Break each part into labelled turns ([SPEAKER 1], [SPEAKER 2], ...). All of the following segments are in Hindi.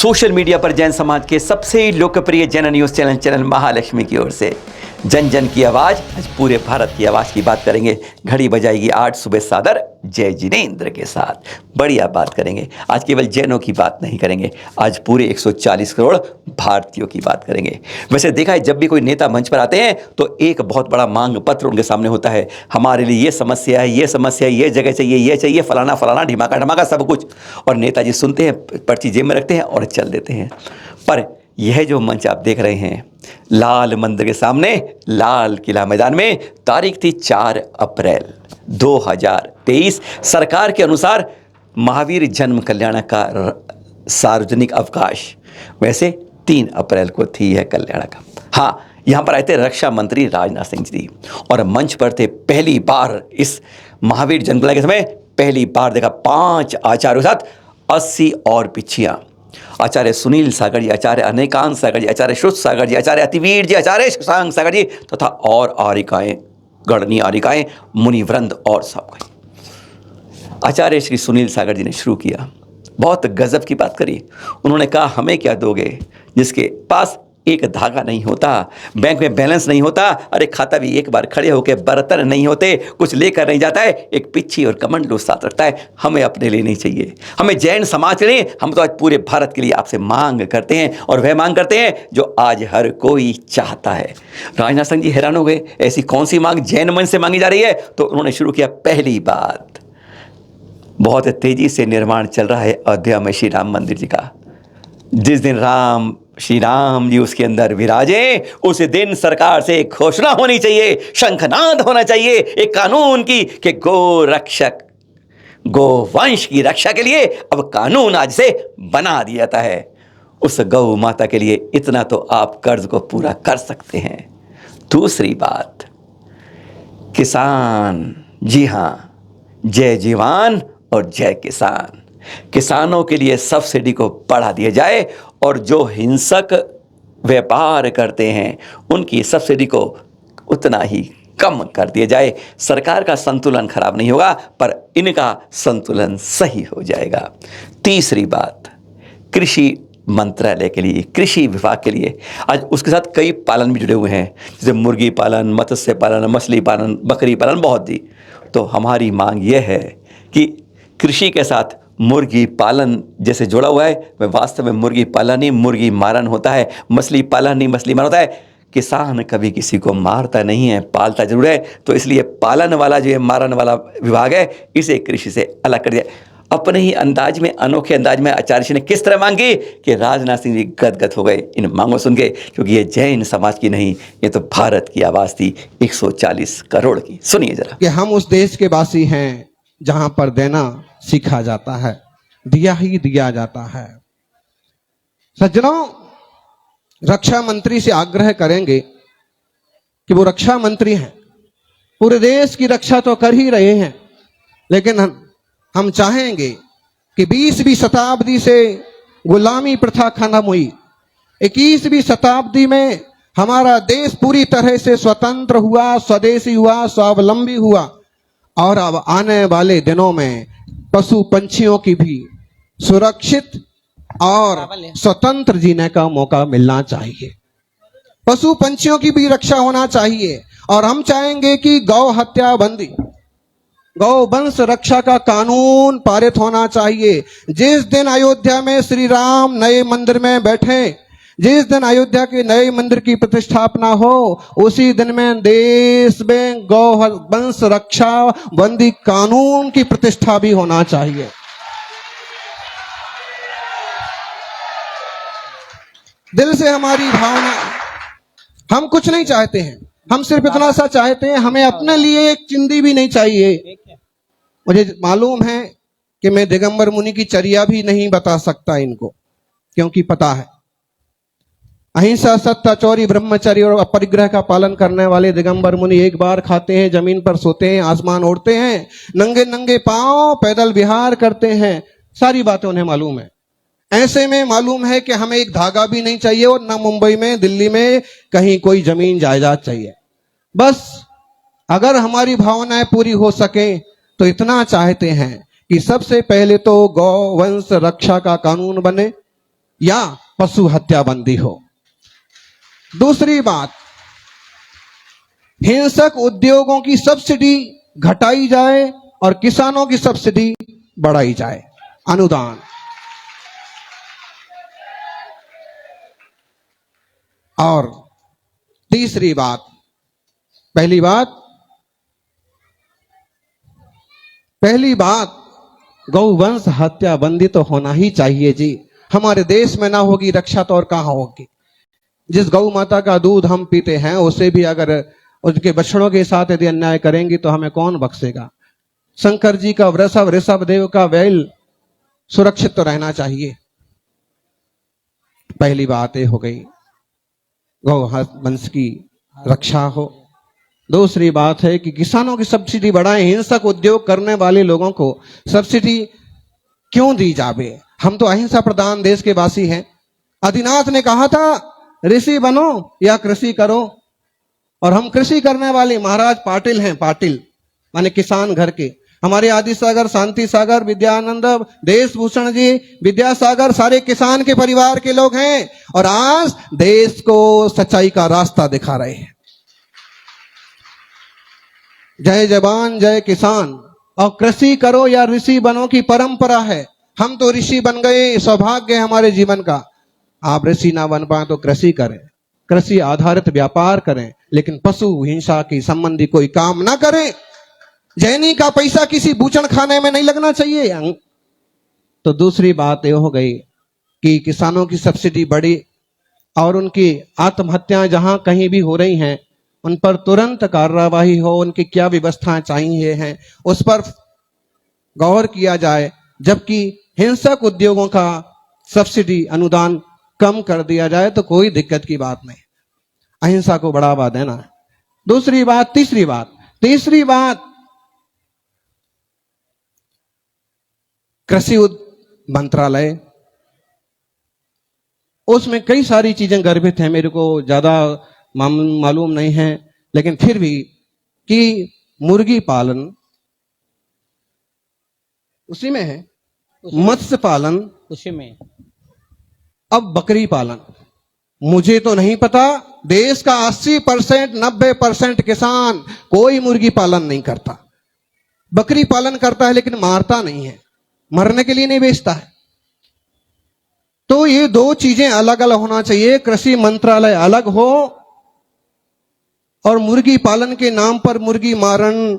[SPEAKER 1] सोशल मीडिया पर जैन समाज के सबसे लोकप्रिय जैन न्यूज चैनल महालक्ष्मी की ओर से जन जन की आवाज, आज पूरे भारत की आवाज की बात करेंगे। घड़ी बजाएगी 8 सुबह सादर जय जिनेंद्र के साथ बढ़िया बात करेंगे। आज केवल जैनों की बात नहीं करेंगे, आज पूरे 140 करोड़ भारतीयों की बात करेंगे। वैसे देखा है, जब भी कोई नेता मंच पर आते हैं तो एक बहुत बड़ा मांग पत्र उनके सामने होता है। हमारे लिए ये समस्या है, ये समस्या है, ये जगह चाहिए, ये चाहिए, फलाना फलाना ढिमाका ढमाका सब कुछ। और नेताजी सुनते हैं, पर्ची जेब में रखते हैं और चल देते हैं। पर यह जो मंच आप देख रहे हैं, लाल मंदिर के सामने लाल किला मैदान में तारीख थी 4 अप्रैल 2023। सरकार के अनुसार महावीर जन्म कल्याण का सार्वजनिक अवकाश, वैसे 3 अप्रैल को थी यह कल्याण का। हाँ, यहाँ पर आए थे रक्षा मंत्री राजनाथ सिंह जी और मंच पर थे पहली बार इस महावीर जन्म कल्याण के समय पहली बार देखा 5 आचार्यों के साथ 80 और पिछियाँ। आचार्य सुनील सागर जी, आचार्य अनेकांत सागर जी, आचार्य श्रुत सागर जी, आचार्य अतिवीर जी, आचार्य शशांक सागर जी तथा और आरिकाएं, गणनीय आरिकाएं, मुनिवृंद और सब कोई। आचार्य श्री सुनील सागर जी ने शुरू किया, बहुत गजब की बात करी। उन्होंने कहा, हमें क्या दोगे जिसके पास एक धागा नहीं होता, बैंक में बैलेंस नहीं होता, अरे खाता भी एक बार खड़े होकर बर्तन नहीं होते, कुछ लेकर नहीं जाता है, एक पिच्छी और कमंडलू साथ रखता है। हमें अपने लिए नहीं चाहिए, हमें जैन समाज के लिए, हम तो आज पूरे भारत के लिए आपसे मांग करते हैं और वह मांग करते हैं जो आज हर कोई चाहता है। राजनाथ सिंह जी हैरान हो गए, ऐसी कौन सी मांग जैन मन से मांगी जा रही है? तो उन्होंने शुरू किया, पहली बात, बहुत तेजी से निर्माण चल रहा है अयोध्या में श्री राम मंदिर जी का। जिस दिन श्री राम जी उसके अंदर विराजे, उस दिन सरकार से एक घोषणा होनी चाहिए, शंखनाद होना चाहिए एक कानून की कि गो रक्षक, गोवंश की रक्षा के लिए अब कानून आज से बना दिया जाता है। उस गौ माता के लिए इतना तो आप कर्ज को पूरा कर सकते हैं। दूसरी बात, किसान, जी हां, जय जवान और जय किसान। किसानों के लिए सब्सिडी को बढ़ा दिया जाए और जो हिंसक व्यापार करते हैं उनकी सब्सिडी को उतना ही कम कर दिया जाए। सरकार का संतुलन खराब नहीं होगा, पर इनका संतुलन सही हो जाएगा। तीसरी बात, कृषि मंत्रालय के लिए, कृषि विभाग के लिए आज उसके साथ कई पालन भी जुड़े हुए हैं, जैसे मुर्गी पालन, मत्स्य पालन, मछली पालन, बकरी पालन, बहुत ही। तो हमारी मांग यह है कि कृषि के साथ मुर्गी पालन जैसे जुड़ा हुआ है, वह वास्तव में मुर्गी पालन ही मुर्गी मारन होता है, मछली पालन ही मछली मारन होता है। किसान कभी किसी को मारता नहीं है, पालता जरूर है। तो इसलिए पालन वाला जो है, मारन वाला विभाग है, इसे कृषि से अलग कर दिया। अपने ही अंदाज में, अनोखे अंदाज में आचार्य जी ने किस तरह मांगी कि राजनाथ सिंह जी गदगद हो गए इन मांगों सुन के, क्योंकि ये जैन समाज की नहीं, ये तो भारत की आवाज थी 140 करोड़ की। सुनिए जरा।
[SPEAKER 2] कि हम उस देश के वासी हैं जहां पर देना सीखा जाता है, दिया ही दिया जाता है। सज्जनों, रक्षा मंत्री से आग्रह करेंगे कि वो रक्षा मंत्री हैं, पूरे देश की रक्षा तो कर ही रहे हैं, लेकिन हम चाहेंगे कि 20वीं शताब्दी से गुलामी प्रथा खत्म हुई, 21वीं शताब्दी में हमारा देश पूरी तरह से स्वतंत्र हुआ, स्वदेशी हुआ, स्वावलंबी हुआ, और अब आने वाले दिनों में पशु पंछियों की भी सुरक्षित और स्वतंत्र जीने का मौका मिलना चाहिए। पशु पंछियों की भी रक्षा होना चाहिए। और हम चाहेंगे कि गौ हत्या बंदी, गौ वंश रक्षा का कानून पारित होना चाहिए। जिस दिन अयोध्या में श्री राम नए मंदिर में बैठे, जिस दिन अयोध्या के नए मंदिर की प्रतिष्ठापना हो, उसी दिन में देश में गौ वंश रक्षा बंदी कानून की प्रतिष्ठा भी होना चाहिए। दिल से हमारी भावना, हम कुछ नहीं चाहते हैं, हम सिर्फ इतना सा चाहते हैं, हमें अपने लिए एक चिंदी भी नहीं चाहिए। मुझे मालूम है कि मैं दिगंबर मुनि की चर्या भी नहीं बता सकता इनको, क्योंकि पता है अहिंसा, सत्य, चौरी, ब्रह्मचर्य और अपरिग्रह का पालन करने वाले दिगंबर मुनि एक बार खाते हैं, जमीन पर सोते हैं, आसमान ओढ़ते हैं, नंगे नंगे पांव पैदल विहार करते हैं, सारी बातें उन्हें मालूम है। ऐसे में मालूम है कि हमें एक धागा भी नहीं चाहिए और ना मुंबई में, दिल्ली में कहीं कोई जमीन जायदाद चाहिए। बस अगर हमारी भावनाएं पूरी हो सके तो इतना चाहते हैं कि सबसे पहले तो गौ वंश रक्षा का कानून बने, या पशु हत्या बंदी हो। दूसरी बात, हिंसक उद्योगों की सब्सिडी घटाई जाए और किसानों की सब्सिडी बढ़ाई जाए, अनुदान। और तीसरी बात, पहली बात गौवंश हत्या बंदी तो होना ही चाहिए जी। हमारे देश में ना होगी रक्षा तो और कहां होगी। जिस गौ माता का दूध हम पीते हैं उसे भी अगर उसके बछड़ों के साथ यदि अन्याय करेंगी तो हमें कौन बख्शेगा। शंकर जी का वृषभ, ऋषभ देव का बैल सुरक्षित तो रहना चाहिए। पहली बात ये हो गई गौ वंश की रक्षा हो। दूसरी बात है कि किसानों की सब्सिडी बढ़ाएं। हिंसक उद्योग करने वाले लोगों को सब्सिडी क्यों दी जावे। हम तो अहिंसा प्रधान देश के वासी हैं। आदिनाथ ने कहा था ऋषि बनो या कृषि करो, और हम कृषि करने वाले महाराज पाटिल हैं। पाटिल माने किसान घर के। हमारे आदि सागर, शांति सागर, विद्यानंद, देशभूषण जी, विद्यासागर सारे किसान के परिवार के लोग हैं और आज देश को सच्चाई का रास्ता दिखा रहे हैं। जय जवान जय किसान। और कृषि करो या ऋषि बनो की परंपरा है। हम तो ऋषि बन गए, सौभाग्य है हमारे जीवन का। आप ऋषि ना बन पाए तो कृषि करें, कृषि आधारित व्यापार करें, लेकिन पशु हिंसा की संबंधी कोई काम ना करें। जैनी का पैसा किसी बूचड़ खाने में नहीं लगना चाहिए। तो दूसरी बात यह हो गई कि किसानों की सब्सिडी बढ़ी और उनकी आत्महत्याएं जहां कहीं भी हो रही हैं उन पर तुरंत कार्रवाई हो। उनकी क्या व्यवस्थाएं चाहिए हैं उस पर गौर किया जाए, जबकि हिंसक उद्योगों का सब्सिडी अनुदान कम कर दिया जाए तो कोई दिक्कत की बात नहीं। अहिंसा को बढ़ावा देना। दूसरी बात, तीसरी बात कृषि मंत्रालय, उसमें कई सारी चीजें गर्भित हैं, मेरे को ज्यादा मालूम नहीं है, लेकिन फिर भी कि मुर्गी पालन उसी में है, मत्स्य पालन
[SPEAKER 3] उसी में,
[SPEAKER 2] अब बकरी पालन। मुझे तो नहीं पता, देश का 80% 90% किसान कोई मुर्गी पालन नहीं करता। बकरी पालन करता है लेकिन मारता नहीं है, मरने के लिए नहीं बेचता है। तो ये दो चीजें अलग अलग होना चाहिए। कृषि मंत्रालय अलग हो और मुर्गी पालन के नाम पर मुर्गी मारण,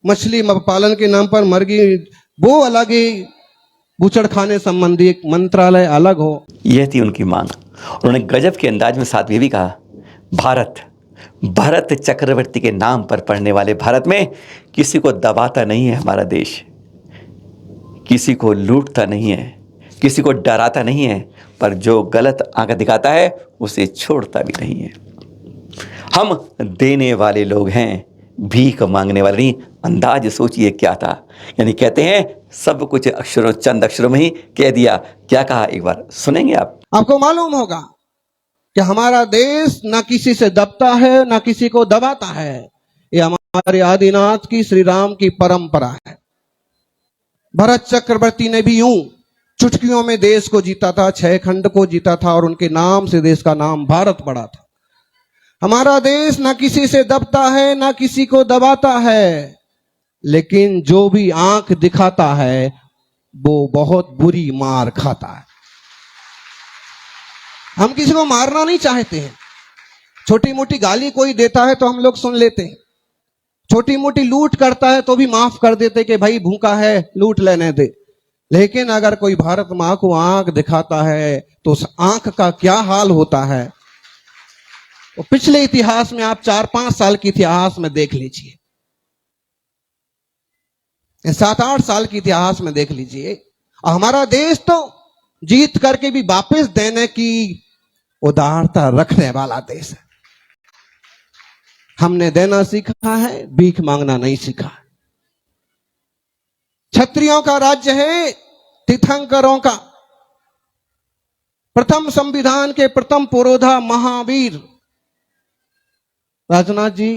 [SPEAKER 2] मछली पालन के नाम पर मुर्गी, वो अलग ही बूचड़ खाने संबंधी एक मंत्रालय अलग हो।
[SPEAKER 1] यह थी उनकी मांग। उन्होंने गजब के अंदाज में साथ ये भी कहा, भरत चक्रवर्ती के नाम पर पढ़ने वाले भारत में किसी को दबाता नहीं है हमारा देश, किसी को लूटता नहीं है, किसी को डराता नहीं है, पर जो गलत आंख दिखाता है उसे छोड़ता भी नहीं है। हम देने वाले लोग हैं, भीख मांगने वाले नहीं। अंदाज सोचिए क्या था। यानी कहते हैं सब कुछ अक्षरों, चंद अक्षरों में ही कह दिया। क्या कहा एक बार सुनेंगे आप?
[SPEAKER 2] आपको मालूम होगा कि हमारा देश ना किसी से दबता है ना किसी को दबाता है। ये हमारे आदिनाथ की, श्री राम की परंपरा है। भरत चक्रवर्ती ने भी यूं चुटकियों में देश को जीता था, 6 खंड को जीता था और उनके नाम से देश का नाम भारत पड़ा था। हमारा देश ना किसी से दबता है ना किसी को दबाता है, लेकिन जो भी आंख दिखाता है वो बहुत बुरी मार खाता है। हम किसी को मारना नहीं चाहते हैं। छोटी मोटी गाली कोई देता है तो हम लोग सुन लेते हैं, छोटी मोटी लूट करता है तो भी माफ कर देते कि भाई भूखा है लूट लेने दे। लेकिन अगर कोई भारत मां को आंख दिखाता है तो उस आंख का क्या हाल होता है वो पिछले इतिहास में आप 4-5 साल के इतिहास में देख लीजिए, 7-8 साल के इतिहास में देख लीजिए। और हमारा देश तो जीत करके भी वापस देने की उदारता रखने वाला देश है। हमने देना सीखा है, भीख मांगना नहीं सीखा। क्षत्रियों का राज्य है, तीर्थंकरों का। प्रथम संविधान के प्रथम पुरोधा महावीर राजनाथ जी,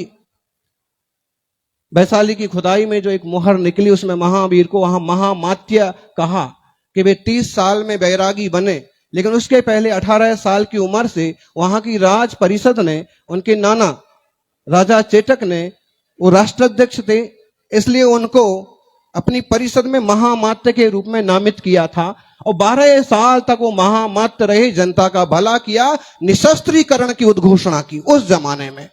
[SPEAKER 2] वैशाली की खुदाई में जो एक मोहर निकली उसमें महावीर को वहां महामात्य कहा कि वे 30 साल में बैरागी बने, लेकिन उसके पहले 18 साल की उम्र से वहां की राज परिषद ने, उनके नाना राजा चेटक ने, वो राष्ट्राध्यक्ष थे, इसलिए उनको अपनी परिषद में महामात्य के रूप में नामित किया था और 12 साल तक वो महामात्य रहे, जनता का भला किया, निशस्त्रीकरण की उद्घोषणा की। उस जमाने में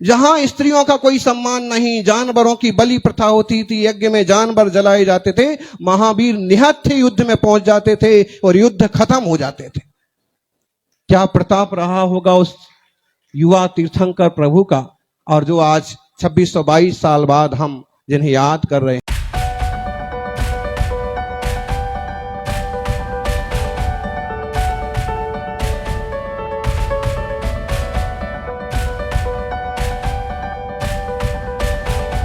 [SPEAKER 2] जहां स्त्रियों का कोई सम्मान नहीं, जानवरों की बलि प्रथा होती थी, यज्ञ में जानवर जलाए जाते थे, महावीर निहत्थे युद्ध में पहुंच जाते थे और युद्ध खत्म हो जाते थे। क्या प्रताप रहा होगा उस युवा तीर्थंकर प्रभु का, और जो आज 2622 साल बाद हम जिन्हें याद कर रहे हैं।